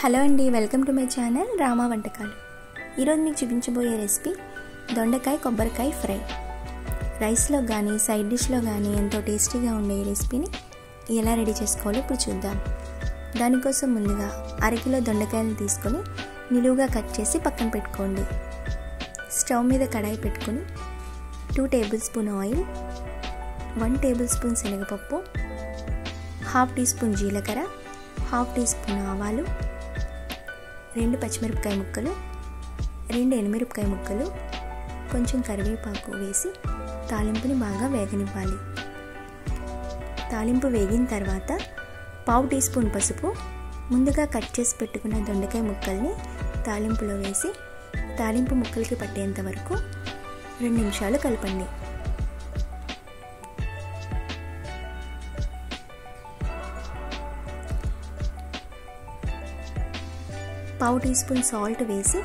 Hello అండి, welcome to my channel Rama వంటకాలు. ఈరోజు మీకు చూపించబోయే రెసిపీ దొండకాయ కొబ్బరికాయ ఫ్రై. రైస్లో కానీ సైడ్ డిష్లో కానీ ఎంతో టేస్టీగా ఉండే ఈ రెసిపీని ఎలా రెడీ చేసుకోవాలో ఇప్పుడు చూద్దాం. దానికోసం ముందుగా అరకిలో దొండకాయలు తీసుకొని నిలువుగా కట్ చేసి పక్కన పెట్టుకోండి. స్టవ్ మీద కడాయి పెట్టుకొని 2 table spoon oil, 1 table spoon శనగపప్పు, 1/2 టీ స్పూన్ జీలకర్ర, 1/2 టీ స్పూన్ ఆవాలు, 2 పచ్చిమిరపకాయ ముక్కలు, 2 ఎండుమిరపకాయ ముక్కలు, కొంచెం కరివేపాకు వేసి తాలింపుని బాగా వేగనివ్వాలి. తాలింపు వేగిన తర్వాత 1/2 టీ స్పూన్ పసుపు, ముందుగా కట్ చేసి పెట్టుకున్న దొండకాయ ముక్కల్ని తాలింపులో వేసి తాలింపు ముక్కలకి పట్టేంత వరకు 2 నిమిషాలు కలపండి. పావు టీ స్పూన్ సాల్ట్ వేసి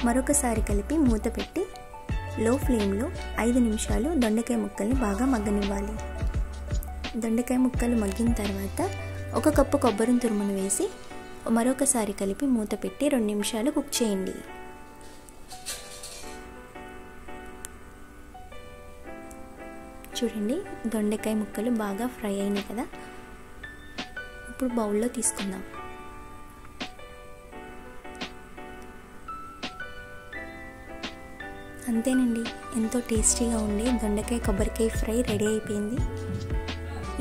మరొకసారి కలిపి మూత పెట్టి లో ఫ్లేమ్లో 5 నిమిషాలు దొండకాయ ముక్కల్ని బాగా మగ్గనివ్వాలి. దొండకాయ ముక్కలు మగ్గిన తర్వాత 1 కప్పు కొబ్బరి తురుమును వేసి మరొకసారి కలిపి మూత పెట్టి 2 నిమిషాలు కుక్ చేయండి. చూడండి, దొండకాయ ముక్కలు బాగా ఫ్రై అయినాయి కదా. ఇప్పుడు బౌల్లో తీసుకుందాం. అంతేనండి, ఎంతో టేస్టీగా ఉండే దొండకాయ కొబ్బరికాయ ఫ్రై రెడీ అయిపోయింది.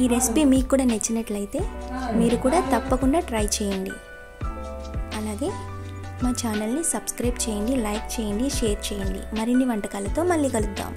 ఈ రెసిపీ మీకు కూడా నచ్చినట్లయితే మీరు కూడా తప్పకుండా ట్రై చేయండి. అలాగే మా ఛానల్ని సబ్స్క్రైబ్ చేయండి, లైక్ చేయండి, షేర్ చేయండి. మరిన్ని వంటకాలతో మళ్ళీ కలుద్దాం.